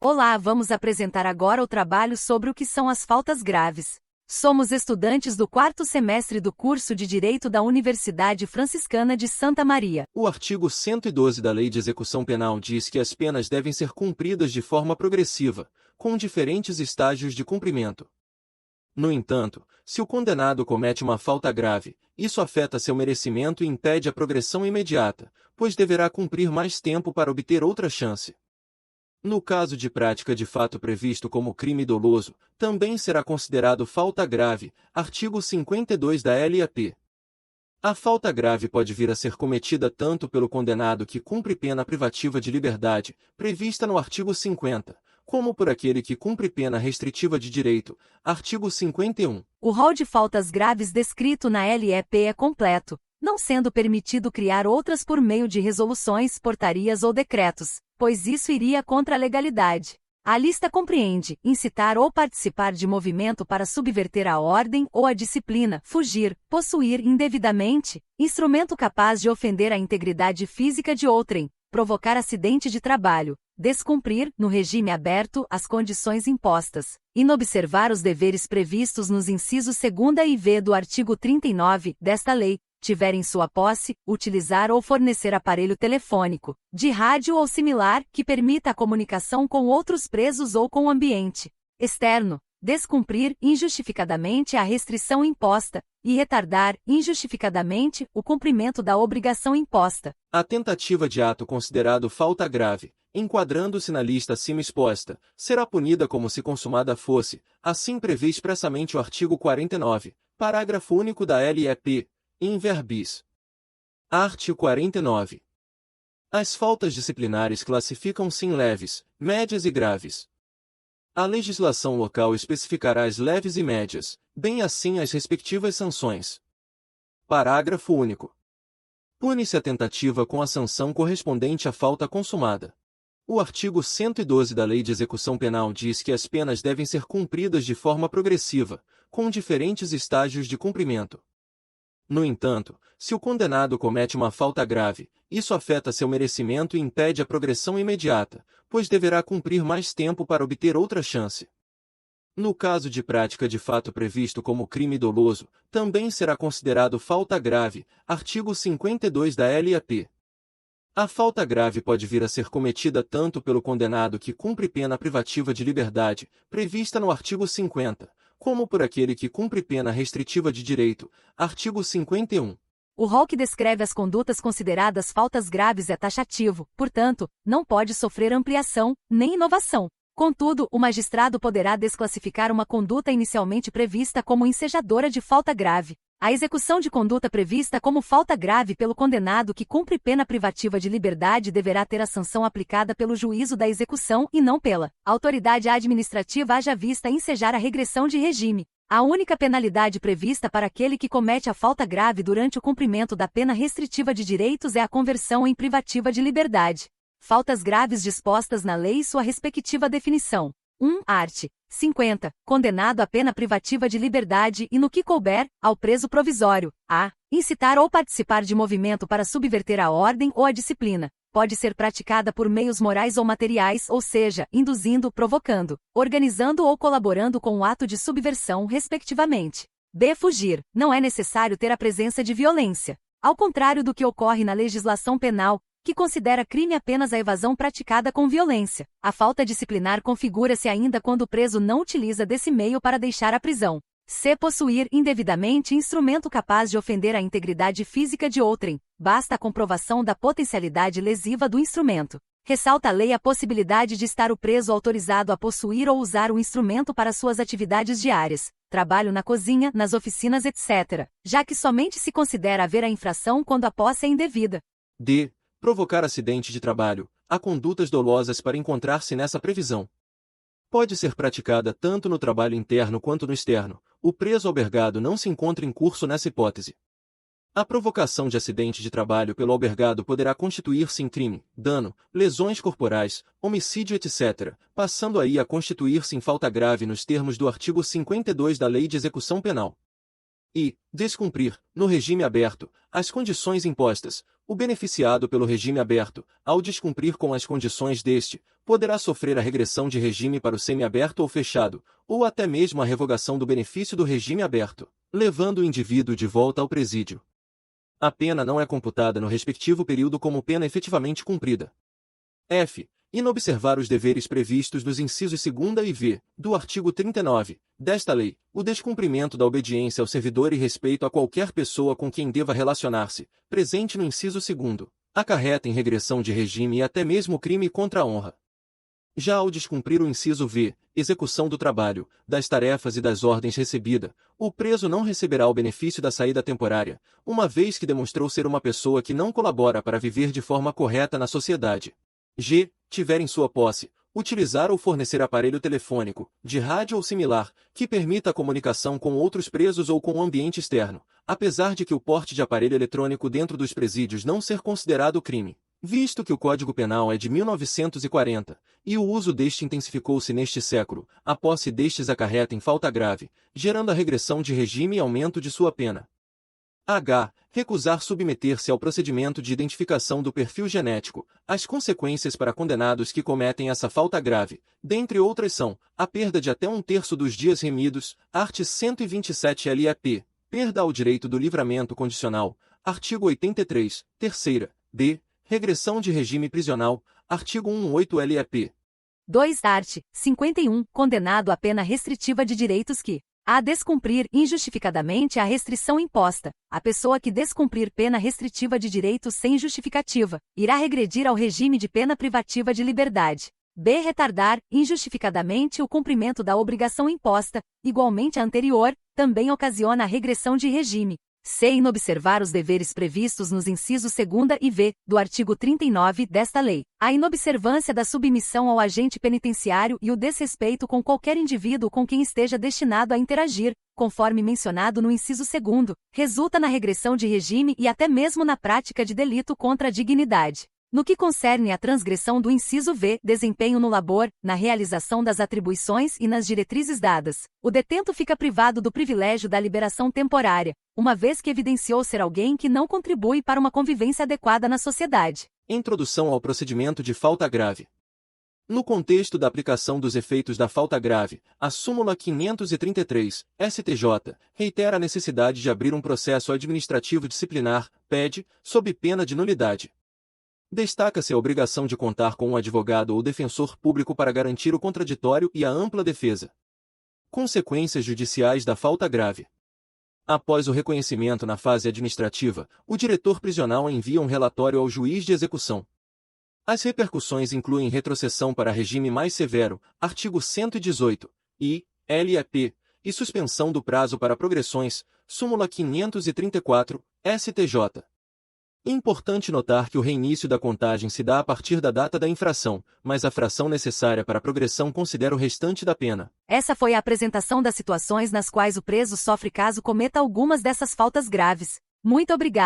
Olá, vamos apresentar agora o trabalho sobre o que são as faltas graves. Somos estudantes do 4º semestre do curso de Direito da Universidade Franciscana de Santa Maria. O artigo 112 da Lei de Execução Penal diz que as penas devem ser cumpridas de forma progressiva, com diferentes estágios de cumprimento. No entanto, se o condenado comete uma falta grave, isso afeta seu merecimento e impede a progressão imediata, pois deverá cumprir mais tempo para obter outra chance. No caso de prática de fato previsto como crime doloso, também será considerado falta grave, artigo 52 da LAP. A falta grave pode vir a ser cometida tanto pelo condenado que cumpre pena privativa de liberdade, prevista no artigo 50, como por aquele que cumpre pena restritiva de direito, artigo 51. O rol de faltas graves descrito na LEP é completo, não sendo permitido criar outras por meio de resoluções, portarias ou decretos, pois isso iria contra a legalidade. A lista compreende incitar ou participar de movimento para subverter a ordem ou a disciplina, fugir, possuir indevidamente, instrumento capaz de ofender a integridade física de outrem, provocar acidente de trabalho, descumprir, no regime aberto, as condições impostas, inobservar os deveres previstos nos incisos 2ª e v do artigo 39 desta lei, tiver em sua posse, utilizar ou fornecer aparelho telefônico, de rádio ou similar, que permita a comunicação com outros presos ou com o ambiente externo, descumprir injustificadamente a restrição imposta, e retardar injustificadamente o cumprimento da obrigação imposta. A tentativa de ato considerado falta grave, enquadrando-se na lista acima exposta, será punida como se consumada fosse, assim prevê expressamente o artigo 49, parágrafo único da LEP, in verbis. Art. 49. As faltas disciplinares classificam-se em leves, médias e graves. A legislação local especificará as leves e médias, bem assim as respectivas sanções. Parágrafo único. Pune-se a tentativa com a sanção correspondente à falta consumada. O artigo 112 da Lei de Execução Penal diz que as penas devem ser cumpridas de forma progressiva, com diferentes estágios de cumprimento. No entanto, se o condenado comete uma falta grave, isso afeta seu merecimento e impede a progressão imediata, pois deverá cumprir mais tempo para obter outra chance. No caso de prática de fato previsto como crime doloso, também será considerado falta grave, artigo 52 da LAP. A falta grave pode vir a ser cometida tanto pelo condenado que cumpre pena privativa de liberdade, prevista no artigo 50, como por aquele que cumpre pena restritiva de direito, artigo 51. O rol que descreve as condutas consideradas faltas graves é taxativo, portanto, não pode sofrer ampliação, nem inovação. Contudo, o magistrado poderá desclassificar uma conduta inicialmente prevista como ensejadora de falta grave. A execução de conduta prevista como falta grave pelo condenado que cumpre pena privativa de liberdade deverá ter a sanção aplicada pelo juízo da execução e não pela autoridade administrativa, haja vista ensejar a regressão de regime. A única penalidade prevista para aquele que comete a falta grave durante o cumprimento da pena restritiva de direitos é a conversão em privativa de liberdade. Faltas graves dispostas na lei e sua respectiva definição. 1. Art. 50. Condenado à pena privativa de liberdade e, no que couber, ao preso provisório. A. Incitar ou participar de movimento para subverter a ordem ou a disciplina. Pode ser praticada por meios morais ou materiais, ou seja, induzindo, provocando, organizando ou colaborando com o ato de subversão, respectivamente. B. Fugir. Não é necessário ter a presença de violência. Ao contrário do que ocorre na legislação penal, que considera crime apenas a evasão praticada com violência. A falta disciplinar configura-se ainda quando o preso não utiliza desse meio para deixar a prisão. C. Possuir indevidamente instrumento capaz de ofender a integridade física de outrem. Basta a comprovação da potencialidade lesiva do instrumento. Ressalta a lei a possibilidade de estar o preso autorizado a possuir ou usar o instrumento para suas atividades diárias, trabalho na cozinha, nas oficinas, etc., já que somente se considera haver a infração quando a posse é indevida. D. Provocar acidente de trabalho. Há condutas dolosas para encontrar-se nessa previsão. Pode ser praticada tanto no trabalho interno quanto no externo. O preso albergado não se encontra em curso nessa hipótese. A provocação de acidente de trabalho pelo albergado poderá constituir-se em crime, dano, lesões corporais, homicídio, etc., passando aí a constituir-se em falta grave nos termos do artigo 52 da Lei de Execução Penal. E descumprir, no regime aberto, as condições impostas, O beneficiado pelo regime aberto, ao descumprir com as condições deste, poderá sofrer a regressão de regime para o semiaberto ou fechado, ou até mesmo a revogação do benefício do regime aberto, levando o indivíduo de volta ao presídio. A pena não é computada no respectivo período como pena efetivamente cumprida. F. Inobservar os deveres previstos nos incisos 2º e v. do artigo 39 desta lei, o descumprimento da obediência ao servidor e respeito a qualquer pessoa com quem deva relacionar-se, presente no inciso 2º, acarreta em regressão de regime e até mesmo crime contra a honra. Já ao descumprir o inciso v, execução do trabalho, das tarefas e das ordens recebida, o preso não receberá o benefício da saída temporária, uma vez que demonstrou ser uma pessoa que não colabora para viver de forma correta na sociedade. G. Tiver em sua posse, utilizar ou fornecer aparelho telefônico, de rádio ou similar, que permita a comunicação com outros presos ou com o ambiente externo, apesar de que o porte de aparelho eletrônico dentro dos presídios não ser considerado crime, visto que o Código Penal é de 1940, e o uso deste intensificou-se neste século, a posse destes acarreta em falta grave, gerando a regressão de regime e aumento de sua pena. H. Recusar submeter-se ao procedimento de identificação do perfil genético. As consequências para condenados que cometem essa falta grave, dentre outras são, a perda de até 1/3 dos dias remidos, art. 127 LEP, perda ao direito do livramento condicional, artigo 83, terceira, d. Regressão de regime prisional, artigo 18 LEP. 2. Art. 51. Condenado a pena restritiva de direitos que a descumprir injustificadamente a restrição imposta, a pessoa que descumprir pena restritiva de direitos sem justificativa, irá regredir ao regime de pena privativa de liberdade. B. Retardar injustificadamente o cumprimento da obrigação imposta, igualmente a anterior, também ocasiona a regressão de regime. C. Inobservar os deveres previstos nos incisos 2º e v. do artigo 39 desta lei. A inobservância da submissão ao agente penitenciário e o desrespeito com qualquer indivíduo com quem esteja destinado a interagir, conforme mencionado no inciso 2º, resulta na regressão de regime e até mesmo na prática de delito contra a dignidade. No que concerne à transgressão do inciso v, desempenho no labor, na realização das atribuições e nas diretrizes dadas, o detento fica privado do privilégio da liberação temporária, uma vez que evidenciou ser alguém que não contribui para uma convivência adequada na sociedade. Introdução ao procedimento de falta grave. No contexto da aplicação dos efeitos da falta grave, a súmula 533, STJ, reitera a necessidade de abrir um processo administrativo disciplinar, PED, sob pena de nulidade. Destaca-se a obrigação de contar com um advogado ou defensor público para garantir o contraditório e a ampla defesa. Consequências judiciais da falta grave. Após o reconhecimento na fase administrativa, o diretor prisional envia um relatório ao juiz de execução. As repercussões incluem retrocessão para regime mais severo, artigo 118, e, LEP, e suspensão do prazo para progressões, súmula 534, STJ. Importante notar que o reinício da contagem se dá a partir da data da infração, mas a fração necessária para a progressão considera o restante da pena. Essa foi a apresentação das situações nas quais o preso sofre caso cometa algumas dessas faltas graves. Muito obrigado.